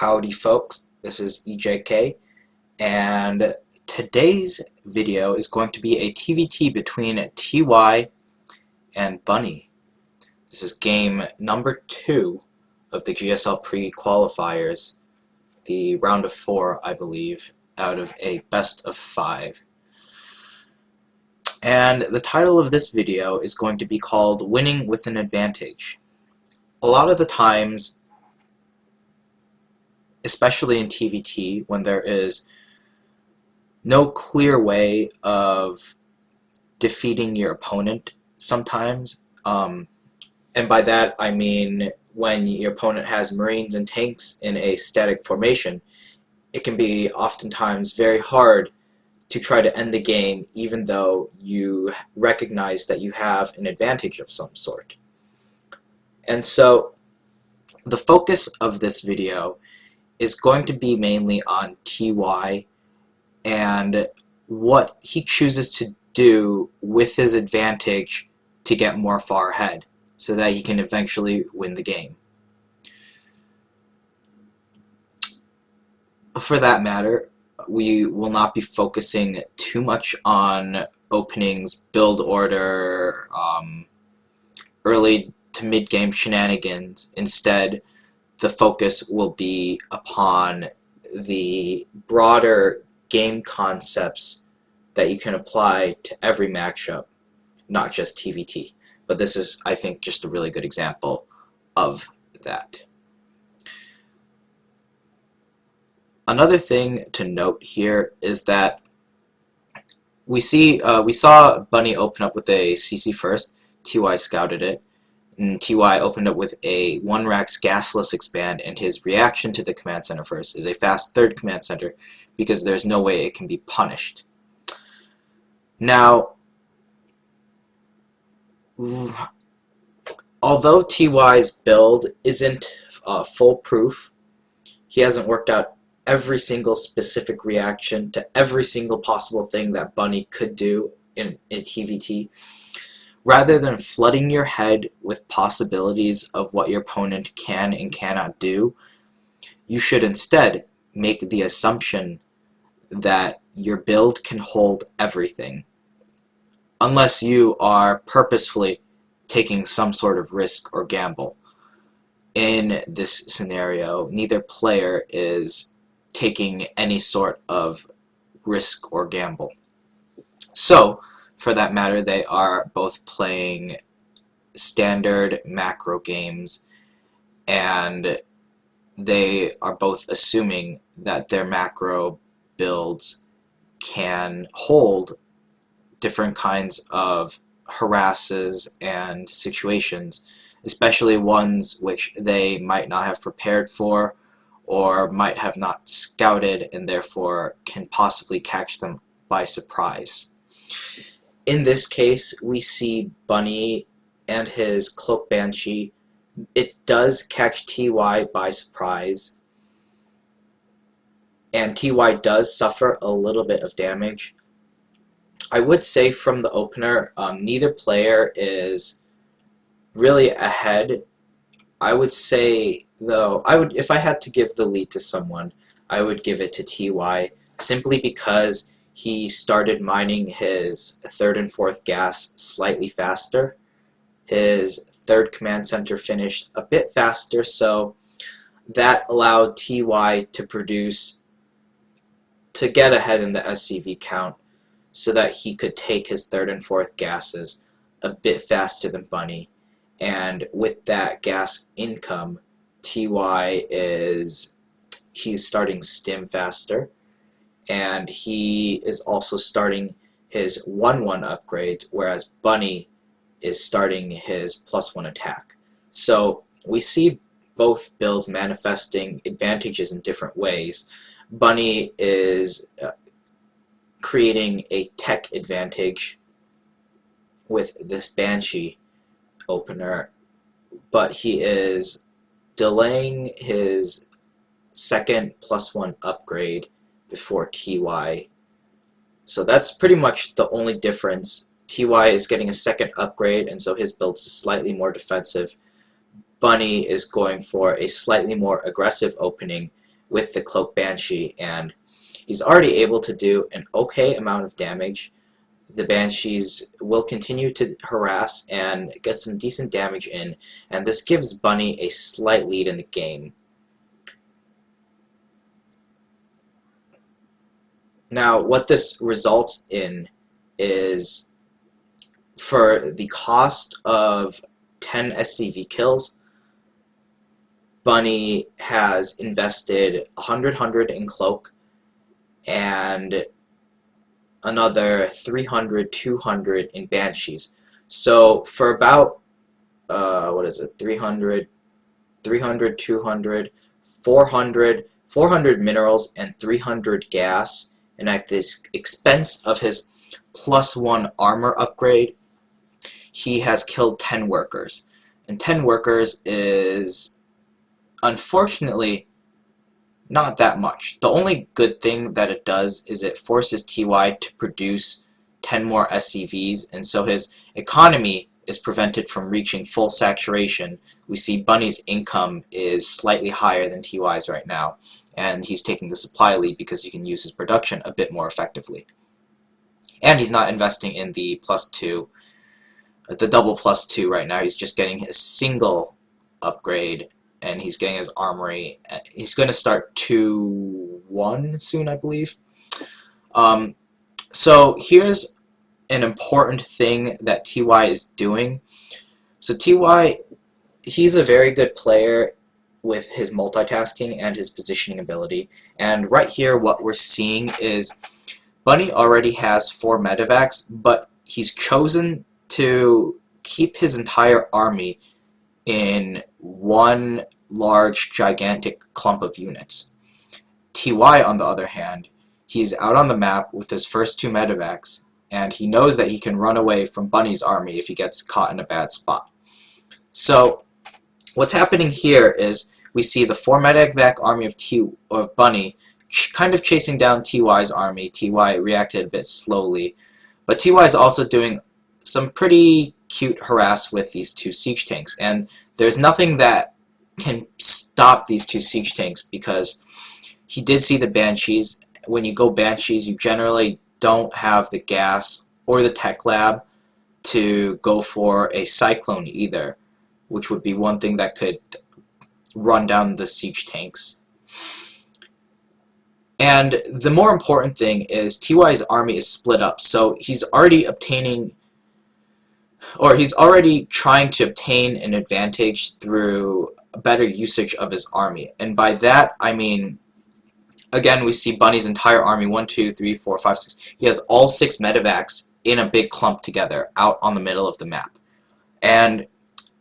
Howdy folks, this is EJK, and today's video is going to be a TvT between TY and Bunny. This is game number 2 of the GSL pre-qualifiers, the round of 4, I believe, out of a best of 5. And the title of this video is going to be called Winning with an Advantage. A lot of the times, especially in TvT, when there is no clear way of defeating your opponent sometimes, and by that I mean when your opponent has Marines and tanks in a static formation, it can be oftentimes very hard to try to end the game even though you recognize that you have an advantage of some sort. And so the focus of this video is going to be mainly on TY and what he chooses to do with his advantage to get more far ahead so that he can eventually win the game. For that matter, we will not be focusing too much on openings, build order, early to mid-game shenanigans. Instead, the focus will be upon the broader game concepts that you can apply to every matchup, not just TvT. But this is, I think, just a really good example of that. Another thing to note here is that we saw Bunny open up with a CC first. TY scouted it. And TY opened up with a 1-Rax gasless expand, and his reaction to the command center first is a fast third command center because there's no way it can be punished. Now, although TY's build isn't foolproof, he hasn't worked out every single specific reaction to every single possible thing that Bunny could do in TvT. Rather than flooding your head with possibilities of what your opponent can and cannot do, you should instead make the assumption that your build can hold everything, unless you are purposefully taking some sort of risk or gamble. In this scenario, neither player is taking any sort of risk or gamble. So, for that matter, they are both playing standard macro games, and they are both assuming that their macro builds can hold different kinds of harasses and situations, especially ones which they might not have prepared for or might have not scouted and therefore can possibly catch them by surprise. In this case, we see Bunny and his Cloak Banshee. It does catch TY by surprise, and TY does suffer a little bit of damage. I would say from the opener, neither player is really ahead. I would say, though, if I had to give the lead to someone, I would give it to TY, simply because he started mining his 3rd and 4th gas slightly faster. His 3rd command center finished a bit faster, so that allowed TY to get ahead in the SCV count so that he could take his 3rd and 4th gases a bit faster than Bunny. And with that gas income, he's starting stim faster, and he is also starting his 1-1 upgrades, whereas Bunny is starting his +1 attack. So we see both builds manifesting advantages in different ways. Bunny is creating a tech advantage with this Banshee opener, but he is delaying his 2nd +1 upgrade before TY. So that's pretty much the only difference. TY is getting a 2nd upgrade, and so his build's slightly more defensive. Bunny is going for a slightly more aggressive opening with the Cloak Banshee, and he's already able to do an okay amount of damage. The Banshees will continue to harass and get some decent damage in, and this gives Bunny a slight lead in the game. Now, what this results in is, for the cost of 10 SCV kills, Bunny has invested 100 in Cloak and another 300 in Banshees. So for about, what is it, 300, 200, 400 minerals and 300 gas, and at this expense of his +1 armor upgrade, he has killed 10 workers. And 10 workers is, unfortunately, not that much. The only good thing that it does is it forces TY to produce 10 more SCVs, and so his economy is prevented from reaching full saturation. We see Bunny's income is slightly higher than TY's right now, and he's taking the supply lead because he can use his production a bit more effectively. And he's not investing in the +2, the double +2 right now. He's just getting his single upgrade, and he's getting his armory. He's going to start 2-1 soon, I believe. So here's an important thing that TY is doing. So TY, he's a very good player with his multitasking and his positioning ability. And right here what we're seeing is Bunny already has 4 medevacs, but he's chosen to keep his entire army in one large, gigantic clump of units. TY, on the other hand, he's out on the map with his first 2 medevacs, and he knows that he can run away from Bunny's army if he gets caught in a bad spot. So what's happening here is we see the 4 medevac army of Bunny kind of chasing down TY's army. TY reacted a bit slowly, but TY is also doing some pretty cute harass with these 2 siege tanks, and there's nothing that can stop these 2 siege tanks because he did see the Banshees. When you go Banshees, you generally don't have the gas or the tech lab to go for a Cyclone either, which would be one thing that could run down the siege tanks. And the more important thing is TY's army is split up, so he's already obtaining, or he's already trying to obtain an advantage through a better usage of his army. And by that, I mean, again, we see Bunny's entire army, 1, 2, 3, 4, 5, 6. He has all 6 medevacs in a big clump together out on the middle of the map. And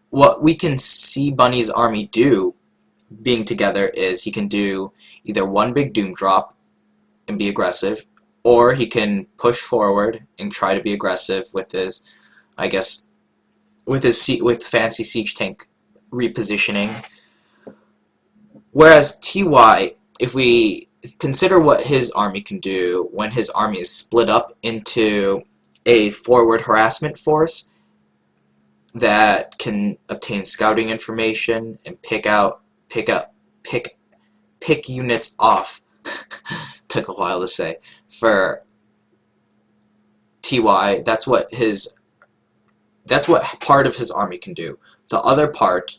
what we can see Bunny's army do being together is he can do either one big doom drop and be aggressive, or he can push forward and try to be aggressive with his, I guess, with fancy siege tank repositioning. Whereas TY, if we consider what his army can do when his army is split up into a forward harassment force that can obtain scouting information and pick units off. Took a while to say. For TY, that's what part of his army can do. The other part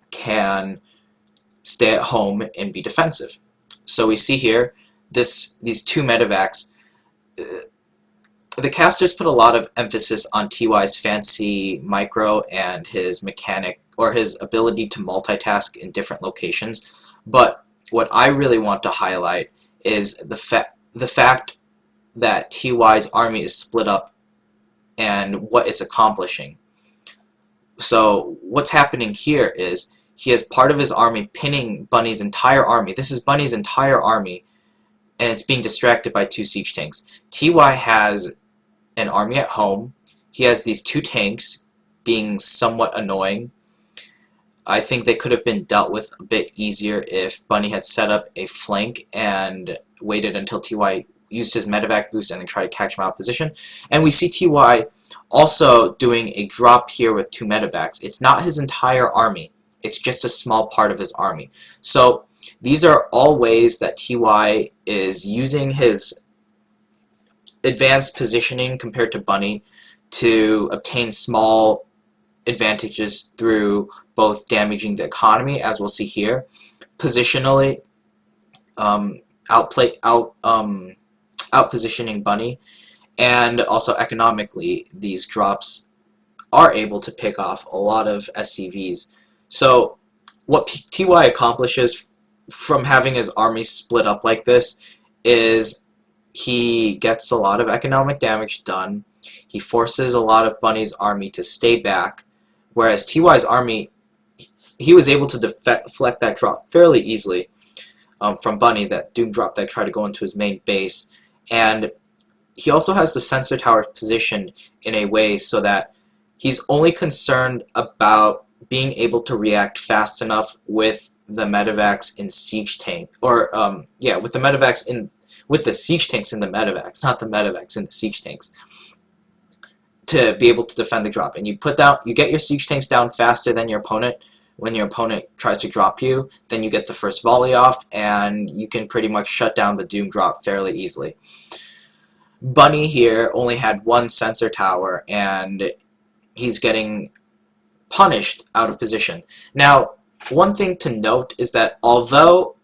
can stay at home and be defensive. So we see here these 2 medevacs. The casters put a lot of emphasis on TY's fancy micro and his mechanic, or his ability to multitask in different locations. But what I really want to highlight is the fact that TY's army is split up and what it's accomplishing. So what's happening here is he has part of his army pinning Bunny's entire army. This is Bunny's entire army, and it's being distracted by 2 siege tanks. TY has an army at home. He has these 2 tanks being somewhat annoying. I think they could have been dealt with a bit easier if Bunny had set up a flank and waited until TY used his medevac boost and then tried to catch him out of position. And we see TY also doing a drop here with 2 medevacs. It's not his entire army. It's just a small part of his army. So These are all ways that TY is using his advanced positioning compared to Bunny to obtain small advantages through both damaging the economy, as we'll see here, positionally, out-positioning Bunny, and also economically, these drops are able to pick off a lot of SCVs. So what TY accomplishes from having his army split up like this is he gets a lot of economic damage done. He forces a lot of Bunny's army to stay back, whereas TY's army, he was able to deflect that drop fairly easily from Bunny, that Doom drop that tried to go into his main base. And he also has the sensor tower positioned in a way so that he's only concerned about being able to react fast enough with the medevacs in siege tank, or with the medevacs with the siege tanks in the medevacs, not the medevacs in the siege tanks, to be able to defend the drop. And you get your siege tanks down faster than your opponent. When your opponent tries to drop you, then you get the first volley off, and you can pretty much shut down the Doom drop fairly easily. Bunny here only had one sensor tower, and he's getting punished out of position. Now, one thing to note is that although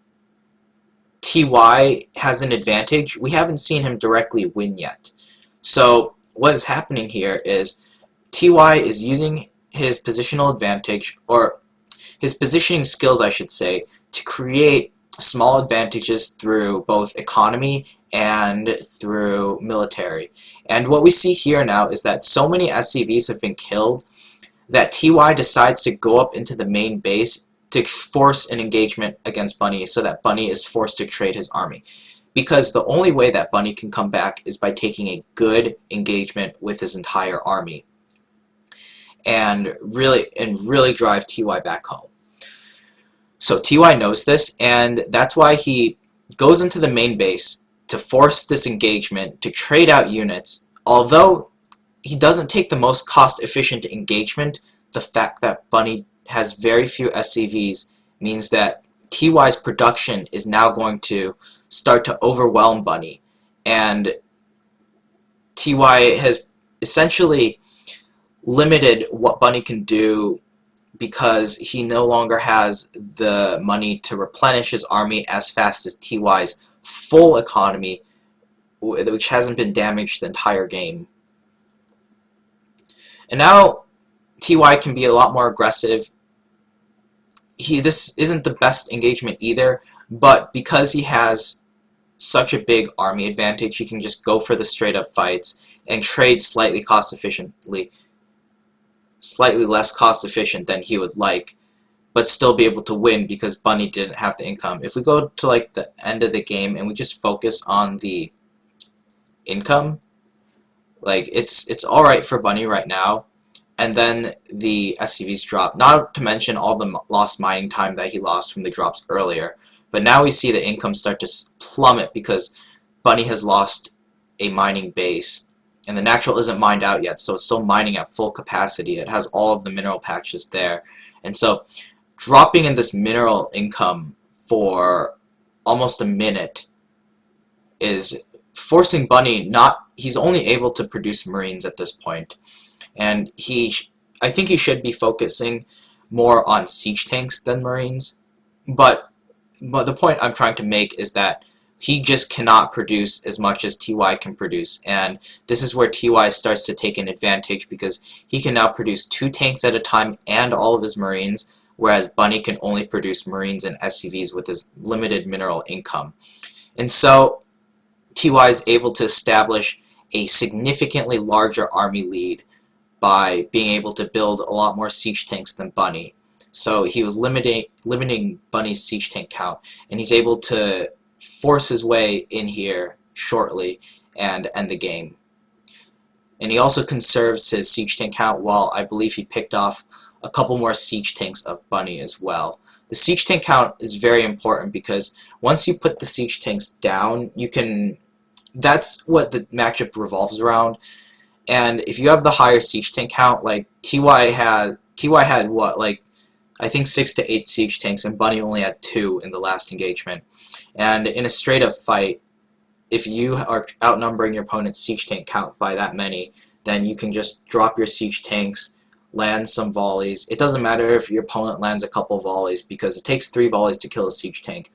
TY has an advantage, we haven't seen him directly win yet. So what is happening here is TY is using his positional advantage, or his positioning skills, I should say, to create small advantages through both economy and through military. And what we see here now is that so many SCVs have been killed that TY decides to go up into the main base to force an engagement against Bunny, so that Bunny is forced to trade his army. Because the only way that Bunny can come back is by taking a good engagement with his entire army and really drive TY back home. So TY knows this, and that's why he goes into the main base to force this engagement, to trade out units. Although he doesn't take the most cost-efficient engagement, the fact that Bunny has very few SCVs means that TY's production is now going to start to overwhelm Bunny, and TY has essentially limited what Bunny can do because he no longer has the money to replenish his army as fast as TY's full economy, which hasn't been damaged the entire game. And now TY can be a lot more aggressive. This isn't the best engagement either, but because he has such a big army advantage, he can just go for the straight up fights and trade slightly less cost efficient than he would like, but still be able to win because Bunny didn't have the income. If we go to like the end of the game and we just focus on the income, like it's alright for Bunny right now, and then the SCVs drop, not to mention all the lost mining time that he lost from the drops earlier. But now we see the income start to plummet because Bunny has lost a mining base, and the natural isn't mined out yet, so it's still mining at full capacity. It has all of the mineral patches there, and so dropping in this mineral income for almost a minute is forcing Bunny he's only able to produce Marines at this point, and I think he should be focusing more on siege tanks than Marines, but the point I'm trying to make is that he just cannot produce as much as TY can produce, and this is where TY starts to take an advantage because he can now produce 2 tanks at a time and all of his Marines, whereas Bunny can only produce Marines and SCVs with his limited mineral income. And so TY is able to establish a significantly larger army lead by being able to build a lot more siege tanks than Bunny. So he was limiting Bunny's siege tank count, and he's able to force his way in here shortly and end the game. And he also conserves his siege tank count, while I believe he picked off a couple more siege tanks of Bunny as well. The siege tank count is very important because once you put the siege tanks down, that's what the matchup revolves around. And if you have the higher siege tank count, like TY had what, like I think 6 to 8 siege tanks, and Bunny only had 2 in the last engagement. And in a straight-up fight, if you are outnumbering your opponent's siege tank count by that many, then you can just drop your siege tanks, land some volleys. It doesn't matter if your opponent lands a couple volleys, because it takes 3 volleys to kill a siege tank.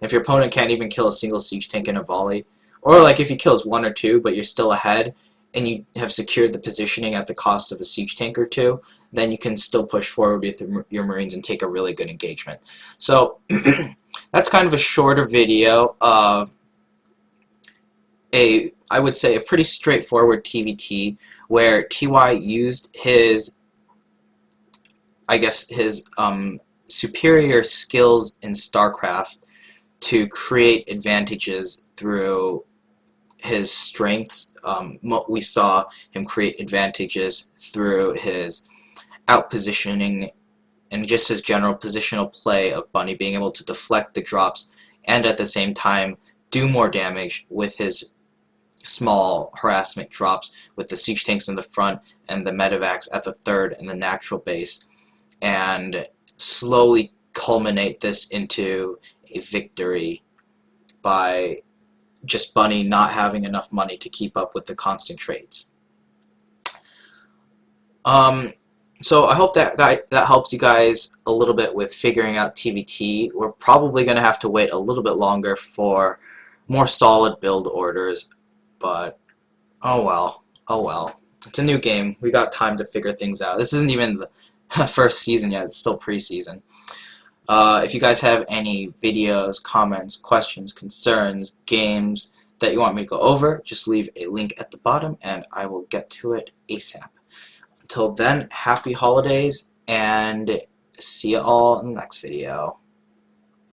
If your opponent can't even kill a single siege tank in a volley, or like if he kills 1 or 2 but you're still ahead and you have secured the positioning at the cost of a siege tank or 2, then you can still push forward with your Marines and take a really good engagement. So that's kind of a shorter video of I would say a pretty straightforward TvT where TY used his, I guess, his superior skills in StarCraft to create advantages through his strengths. We saw him create advantages through his outpositioning and just his general positional play of Bunny, being able to deflect the drops and at the same time do more damage with his small harassment drops with the siege tanks in the front and the medevacs at the third and the natural base, and slowly culminate this into a victory by just Bunny not having enough money to keep up with the constant trades. So I hope that helps you guys a little bit with figuring out TvT. We're probably going to have to wait a little bit longer for more solid build orders, but oh well. It's a new game. We got time to figure things out. This isn't even the first season yet. It's still preseason. If you guys have any videos, comments, questions, concerns, games that you want me to go over, just leave a link at the bottom and I will get to it ASAP. Until then, happy holidays and see you all in the next video.